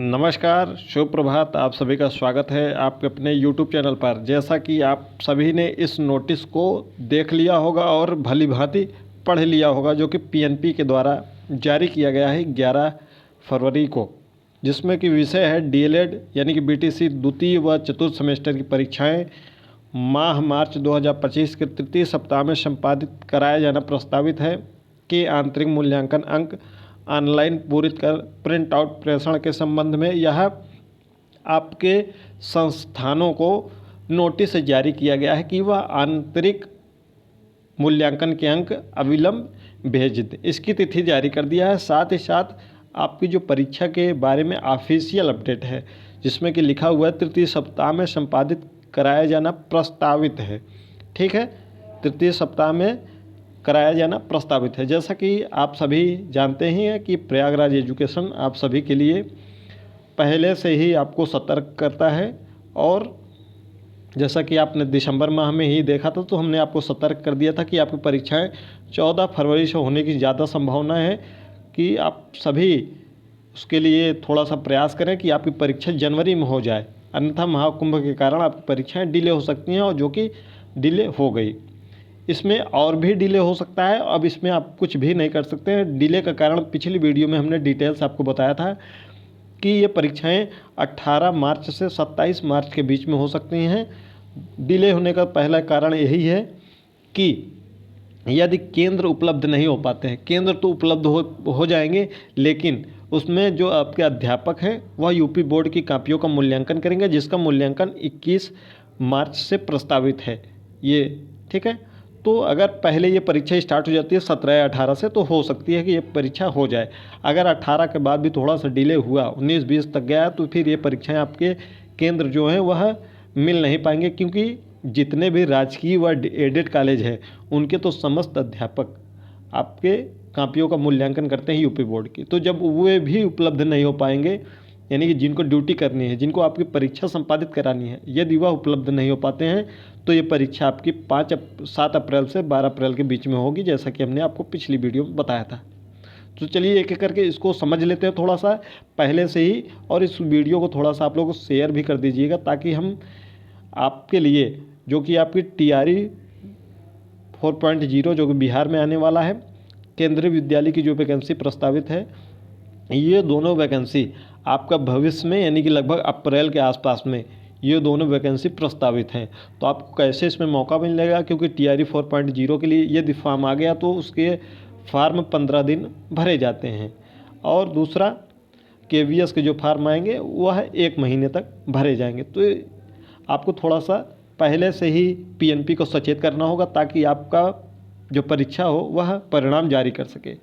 नमस्कार, शुभ प्रभात। आप सभी का स्वागत है आपके अपने YouTube चैनल पर। जैसा कि आप सभी ने इस नोटिस को देख लिया होगा और भली भांति पढ़ लिया होगा, जो कि PNP के द्वारा जारी किया गया है 11 फरवरी को, जिसमें कि विषय है DLED यानी कि BTC द्वितीय व चतुर्थ सेमेस्टर की परीक्षाएं माह मार्च 2025 के तृतीय सप्ताह में संपादित कराया जाना प्रस्तावित है कि आंतरिक मूल्यांकन अंक ऑनलाइन पूरित कर प्रिंट आउट प्रेषण के संबंध में यह आपके संस्थानों को नोटिस जारी किया गया है कि वह आंतरिक मूल्यांकन के अंक अविलंब भेज दें। इसकी तिथि जारी कर दिया है। साथ ही साथ आपकी जो परीक्षा के बारे में ऑफिशियल अपडेट है, जिसमें कि लिखा हुआ है तृतीय सप्ताह में संपादित कराया जाना प्रस्तावित है। ठीक है, तृतीय सप्ताह में कराया जाना प्रस्तावित है। जैसा कि आप सभी जानते ही हैं कि प्रयागराज एजुकेशन आप सभी के लिए पहले से ही आपको सतर्क करता है, और जैसा कि आपने दिसंबर माह में ही देखा था, तो हमने आपको सतर्क कर दिया था कि आपकी परीक्षाएं 14 फरवरी से होने की ज़्यादा संभावना है कि आप सभी उसके लिए थोड़ा सा प्रयास करें कि आपकी परीक्षा जनवरी में हो जाए, अन्यथा महाकुंभ के कारण आपकी परीक्षाएँ डिले हो सकती हैं, और जो कि डिले हो गई। इसमें और भी डिले हो सकता है। अब इसमें आप कुछ भी नहीं कर सकते हैं। डिले का कारण पिछली वीडियो में हमने डिटेल्स आपको बताया था कि ये परीक्षाएं 18 मार्च से 27 मार्च के बीच में हो सकती हैं। डिले होने का पहला कारण यही है कि यदि केंद्र उपलब्ध नहीं हो पाते हैं। केंद्र तो उपलब्ध हो जाएंगे, लेकिन उसमें जो आपके अध्यापक हैं वह यूपी बोर्ड की कापियों का मूल्यांकन करेंगे, जिसका मूल्यांकन 21 मार्च से प्रस्तावित है ये। ठीक है, तो अगर पहले ये परीक्षा स्टार्ट हो जाती है 17 या 18 से, तो हो सकती है कि ये परीक्षा हो जाए। अगर 18 के बाद भी थोड़ा सा डिले हुआ, 19-20 तक गया, तो फिर ये परीक्षाएं आपके केंद्र जो हैं वह मिल नहीं पाएंगे, क्योंकि जितने भी राजकीय व एडेड कॉलेज हैं उनके तो समस्त अध्यापक आपके कापियों का मूल्यांकन करते हैं यूपी बोर्ड की। तो जब वे भी उपलब्ध नहीं हो पाएंगे, यानी कि जिनको ड्यूटी करनी है, जिनको आपकी परीक्षा संपादित करानी है, यदि वह उपलब्ध नहीं हो पाते हैं, तो ये परीक्षा आपकी 7 अप्रैल से 12 अप्रैल के बीच में होगी, जैसा कि हमने आपको पिछली वीडियो में बताया था। तो चलिए एक एक करके इसको समझ लेते हैं थोड़ा सा पहले से ही, और इस वीडियो को थोड़ा सा आप लोगों को शेयर भी कर दीजिएगा, ताकि हम आपके लिए जो कि आपकी TRE 4.0 जो कि बिहार में आने वाला है, केंद्रीय विद्यालय की जो वैकेंसी प्रस्तावित है, ये दोनों वैकेंसी आपका भविष्य में यानी कि लगभग अप्रैल के आसपास में ये दोनों वैकेंसी प्रस्तावित हैं। तो आपको कैसे इसमें मौका मिलेगा, क्योंकि TRE 4.0 के लिए यदि फॉर्म आ गया तो उसके फार्म 15 दिन भरे जाते हैं, और दूसरा KVS के जो फार्म आएंगे वह 1 महीने तक भरे जाएंगे। तो आपको थोड़ा सा पहले से ही PNP को सचेत करना होगा, ताकि आपका जो परीक्षा हो वह परिणाम जारी कर सके।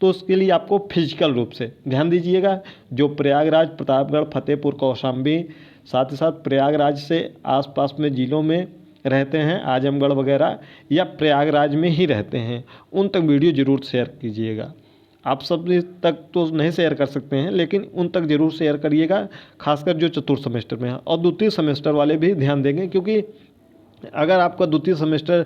तो उसके लिए आपको फिजिकल रूप से ध्यान दीजिएगा, जो प्रयागराज, प्रतापगढ़, फतेहपुर, कौशाम्बी, साथ ही साथ प्रयागराज से आसपास में ज़िलों में रहते हैं, आजमगढ़ वगैरह, या प्रयागराज में ही रहते हैं, उन तक वीडियो ज़रूर शेयर कीजिएगा। आप सब तक तो नहीं शेयर कर सकते हैं, लेकिन उन तक ज़रूर शेयर करिएगा, खासकर जो चतुर्थ सेमेस्टर में है। और द्वितीय सेमेस्टर वाले भी ध्यान देंगे, क्योंकि अगर आपका द्वितीय सेमेस्टर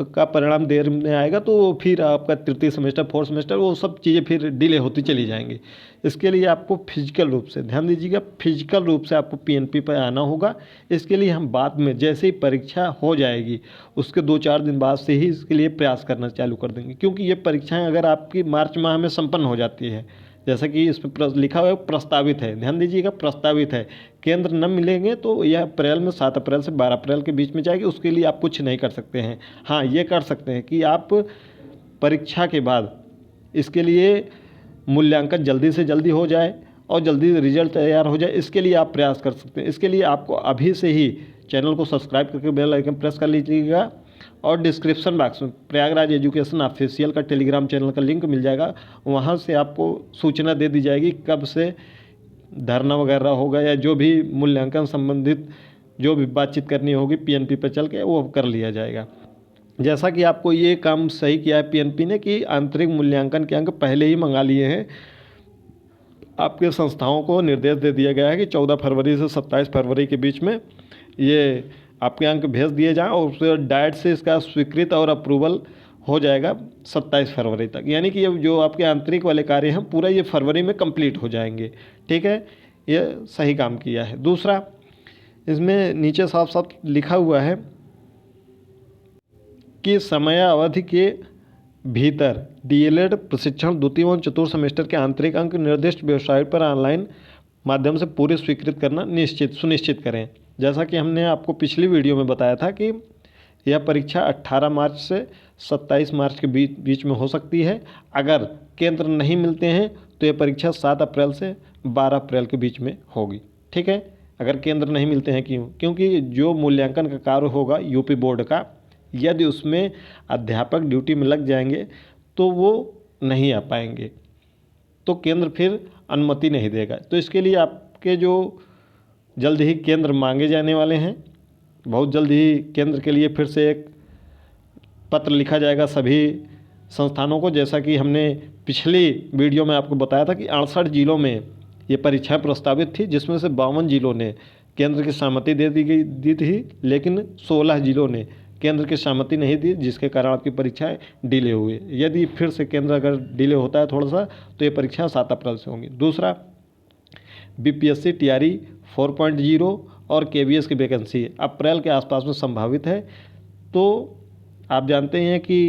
का परिणाम देर में आएगा तो फिर आपका तृतीय सेमेस्टर, फोर्थ सेमेस्टर, वो सब चीज़ें फिर डिले होती चली जाएंगी। इसके लिए आपको फिजिकल रूप से ध्यान दीजिएगा, फिजिकल रूप से आपको PNP पर आना होगा। इसके लिए हम बाद में जैसे ही परीक्षा हो जाएगी उसके 2-4 दिन बाद से ही इसके लिए प्रयास करना चालू कर देंगे, क्योंकि ये परीक्षाएँ अगर आपकी मार्च माह में संपन्न हो जाती है, जैसा कि इस पर लिखा हुआ है प्रस्तावित है, ध्यान दीजिएगा प्रस्तावित है, केंद्र न मिलेंगे तो यह अप्रैल में 7 अप्रैल से 12 अप्रैल के बीच में जाएगी। उसके लिए आप कुछ नहीं कर सकते हैं। हाँ, ये कर सकते हैं कि आप परीक्षा के बाद इसके लिए मूल्यांकन जल्दी से जल्दी हो जाए और जल्दी रिजल्ट तैयार हो जाए, इसके लिए आप प्रयास कर सकते हैं। इसके लिए आपको अभी से ही चैनल को सब्सक्राइब करके बेल आइकन प्रेस कर लीजिएगा, और डिस्क्रिप्शन बॉक्स में प्रयागराज एजुकेशन ऑफिशियल का टेलीग्राम चैनल का लिंक मिल जाएगा, वहाँ से आपको सूचना दे दी जाएगी कब से धरना वगैरह होगा, या जो भी मूल्यांकन संबंधित जो भी बातचीत करनी होगी PNP पर चल के वो कर लिया जाएगा। जैसा कि आपको ये काम सही किया है PNP ने कि आंतरिक मूल्यांकन के अंक पहले ही मंगा लिए हैं। आपके संस्थाओं को निर्देश दे दिया गया है कि 14 फरवरी से 27 फरवरी के बीच में ये आपके अंक भेज दिए जाएँ, और उससे डायट से इसका स्वीकृत और अप्रूवल हो जाएगा 27 फरवरी तक। यानी कि ये जो आपके आंतरिक वाले कार्य हैं पूरा ये फरवरी में कंप्लीट हो जाएंगे। ठीक है, ये सही काम किया है। दूसरा, इसमें नीचे साफ साफ लिखा हुआ है कि समयावधि के भीतर डीएलएड प्रशिक्षण द्वितीय एवं चतुर्थ सेमेस्टर के आंतरिक अंक निर्दिष्ट वेबसाइट पर ऑनलाइन माध्यम से पूरे स्वीकृत करना सुनिश्चित करें। जैसा कि हमने आपको पिछली वीडियो में बताया था कि यह परीक्षा 18 मार्च से 27 मार्च के बीच में हो सकती है। अगर केंद्र नहीं मिलते हैं तो यह परीक्षा 7 अप्रैल से 12 अप्रैल के बीच में होगी। ठीक है, अगर केंद्र नहीं मिलते हैं क्योंकि जो मूल्यांकन का कार्य होगा यूपी बोर्ड का, यदि उसमें अध्यापक ड्यूटी में लग जाएंगे तो वो नहीं आ पाएंगे, तो केंद्र फिर अनुमति नहीं देगा। तो इसके लिए आपके जो जल्द ही केंद्र मांगे जाने वाले हैं, बहुत जल्द ही केंद्र के लिए फिर से एक पत्र लिखा जाएगा सभी संस्थानों को। जैसा कि हमने पिछली वीडियो में आपको बताया था कि 68 जिलों में ये परीक्षाएं प्रस्तावित थी, जिसमें से 52 जिलों ने केंद्र की सहमति दी थी, लेकिन 16 जिलों ने केंद्र की सहमति नहीं दी, जिसके कारण आपकी परीक्षाएं डिले हुई। यदि फिर से केंद्र अगर डिले होता है थोड़ा सा तो ये परीक्षा 7 अप्रैल से होंगी। दूसरा, बीपीएससी टीआरई 4.0 और केवीएस की वैकेंसी अप्रैल के आसपास में संभावित है। तो आप जानते हैं कि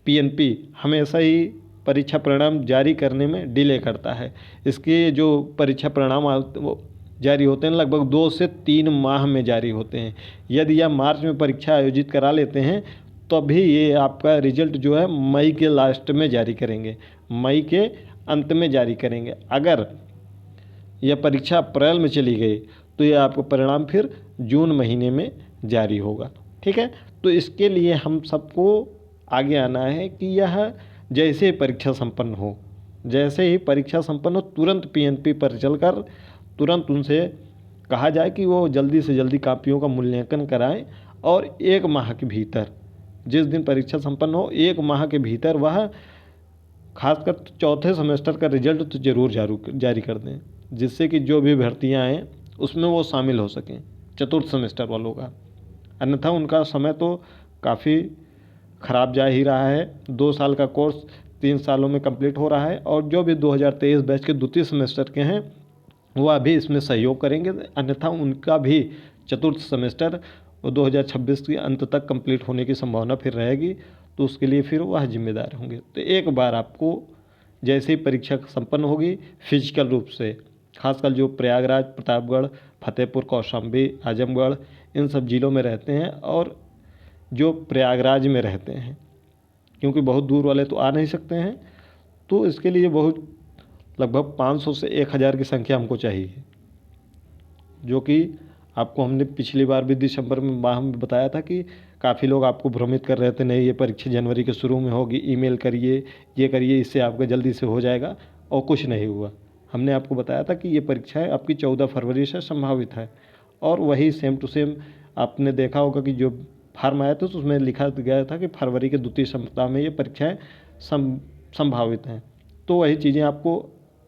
पीएनपी हमेशा ही परीक्षा परिणाम जारी करने में डिले करता है। इसके जो परीक्षा परिणाम वो जारी होते हैं लगभग 2 से 3 माह में जारी होते हैं। यदि यह मार्च में परीक्षा आयोजित करा लेते हैं तो अभी ये आपका रिजल्ट जो है मई के लास्ट में जारी करेंगे, मई के अंत में जारी करेंगे। अगर यह परीक्षा अप्रैल में चली गई तो यह आपको परिणाम फिर जून महीने में जारी होगा। ठीक है, तो इसके लिए हम सबको आगे आना है कि यह जैसे ही परीक्षा संपन्न हो तुरंत पीएनपी पर चलकर तुरंत उनसे कहा जाए कि वो जल्दी से जल्दी कापियों का मूल्यांकन कराएं और 1 माह के भीतर, जिस दिन परीक्षा संपन्न हो 1 माह के भीतर वह खासकर चौथे सेमेस्टर का रिजल्ट तो जरूर जारी कर दें, जिससे कि जो भी भर्तियां आएँ उसमें वो शामिल हो सकें चतुर्थ सेमेस्टर वालों का। अन्यथा उनका समय तो काफ़ी ख़राब जा ही रहा है। 2 साल का कोर्स 3 सालों में कंप्लीट हो रहा है और जो भी 2023 बैच के द्वितीय सेमेस्टर के हैं वह भी इसमें सहयोग करेंगे, अन्यथा उनका भी चतुर्थ सेमेस्टर 2026 के अंत तक कंप्लीट होने की संभावना फिर रहेगी, तो उसके लिए फिर वह जिम्मेदार होंगे। तो एक बार आपको जैसे ही परीक्षा संपन्न होगी फिजिकल रूप से, खासकर जो प्रयागराज, प्रतापगढ़, फतेहपुर, कौशाम्बी, आजमगढ़ इन सब जिलों में रहते हैं और जो प्रयागराज में रहते हैं, क्योंकि बहुत दूर वाले तो आ नहीं सकते हैं, तो इसके लिए बहुत लगभग 500 से 1000 की संख्या हमको चाहिए, जो कि आपको हमने पिछली बार भी दिसंबर में माह में बताया था कि काफ़ी लोग आपको भ्रमित कर रहे थे, नहीं ये परीक्षा जनवरी के शुरू में होगी, ईमेल करिए, ये करिए, इससे आपका जल्दी से हो जाएगा, और कुछ नहीं हुआ। हमने आपको बताया था कि ये परीक्षाएं आपकी 14 फरवरी से संभावित है, और वही सेम टू सेम आपने देखा होगा कि जो फार्म आया था तो उसमें लिखा गया था कि फरवरी के द्वितीय सप्ताह में ये परीक्षाएं संभावित हैं। तो वही चीज़ें आपको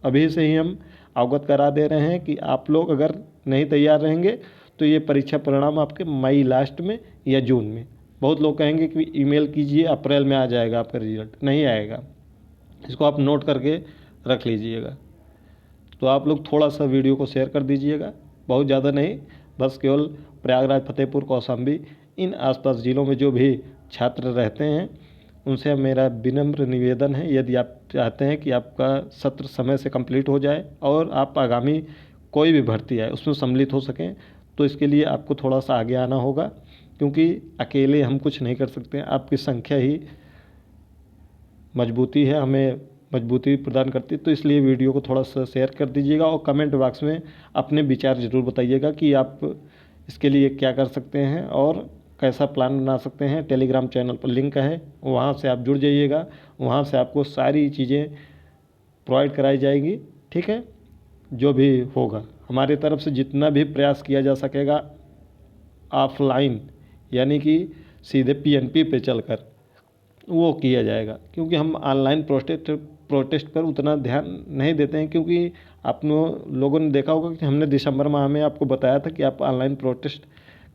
अभी से ही हम अवगत करा दे रहे हैं कि आप लोग अगर नहीं तैयार रहेंगे तो ये परीक्षा परिणाम आपके मई लास्ट में या जून में, बहुत लोग कहेंगे कि ईमेल कीजिए अप्रैल में आ जाएगा आपका रिजल्ट, नहीं आएगा। इसको आप नोट करके रख लीजिएगा। तो आप लोग थोड़ा सा वीडियो को शेयर कर दीजिएगा, बहुत ज़्यादा नहीं, बस केवल प्रयागराज, फतेहपुर, कौशाम्बी इन आसपास जिलों में जो भी छात्र रहते हैं उनसे मेरा विनम्र निवेदन है, यदि आप चाहते हैं कि आपका सत्र समय से कंप्लीट हो जाए और आप आगामी कोई भी भर्ती आए उसमें सम्मिलित हो सकें, तो इसके लिए आपको थोड़ा सा आगे आना होगा, क्योंकि अकेले हम कुछ नहीं कर सकते हैं। आपकी संख्या ही मजबूती है, हमें मजबूती प्रदान करती है। तो इसलिए वीडियो को थोड़ा सा शेयर कर दीजिएगा और कमेंट बॉक्स में अपने विचार ज़रूर बताइएगा कि आप इसके लिए क्या कर सकते हैं और कैसा प्लान बना सकते हैं। टेलीग्राम चैनल पर लिंक है, वहाँ से आप जुड़ जाइएगा, वहाँ से आपको सारी चीज़ें प्रोवाइड कराई जाएगी। ठीक है, जो भी होगा हमारी तरफ से जितना भी प्रयास किया जा सकेगा ऑफलाइन, यानी कि सीधे पीएनपी पे चलकर वो किया जाएगा, क्योंकि हम ऑनलाइन प्रोटेस्ट पर उतना ध्यान नहीं देते हैं, क्योंकि आप लोगों ने देखा होगा कि हमने दिसंबर माह में आपको बताया था कि आप ऑनलाइन प्रोटेस्ट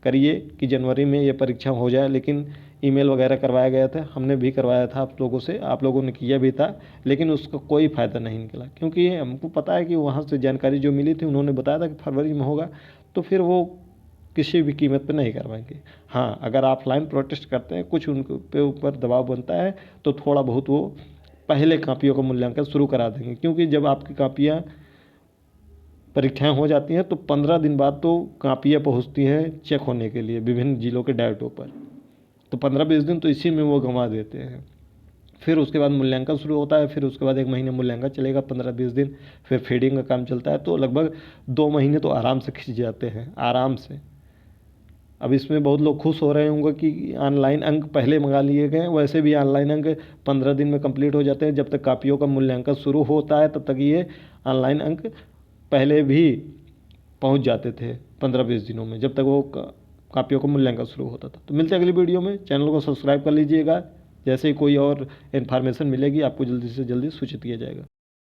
करिए कि जनवरी में ये परीक्षा हो जाए, लेकिन ईमेल वगैरह करवाया गया था, हमने भी करवाया था आप लोगों से, आप लोगों ने किया भी था, लेकिन उसका कोई फ़ायदा नहीं निकला, क्योंकि हमको पता है कि वहाँ से जानकारी जो मिली थी उन्होंने बताया था कि फरवरी में होगा, तो फिर वो किसी भी कीमत पे नहीं करवाएंगे। हाँ, अगर ऑफलाइन प्रोटेस्ट करते हैं, कुछ उनके पे ऊपर दबाव बनता है, तो थोड़ा बहुत वो पहले कापियों का मूल्यांकन शुरू करा देंगे, क्योंकि जब आपकी कापियाँ परीक्षाएं हो जाती हैं तो 15 दिन बाद तो कापियाँ पहुंचती हैं चेक होने के लिए विभिन्न जिलों के डायटों पर, तो 15-20 दिन तो इसी में वो गंवा देते हैं। फिर उसके बाद मूल्यांकन शुरू होता है, फिर उसके बाद 1 महीने मूल्यांकन चलेगा, 15-20 दिन फिर फीडिंग का काम चलता है, तो लगभग 2 महीने तो आराम से खिंच जाते हैं, आराम से। अब इसमें बहुत लोग खुश हो रहे होंगे कि ऑनलाइन अंक पहले मंगा लिए गए, वैसे भी ऑनलाइन अंक 15 दिन में कंप्लीट हो जाते हैं। जब तक कापियों का मूल्यांकन शुरू होता है तब तक ये ऑनलाइन अंक पहले भी पहुंच जाते थे 15-20 दिनों में, जब तक वो कापियों का मूल्यांकन शुरू होता था। तो मिलते हैं अगली वीडियो में, चैनल को सब्सक्राइब कर लीजिएगा, जैसे ही कोई और इन्फॉर्मेशन मिलेगी आपको जल्दी से जल्दी सूचित किया जाएगा।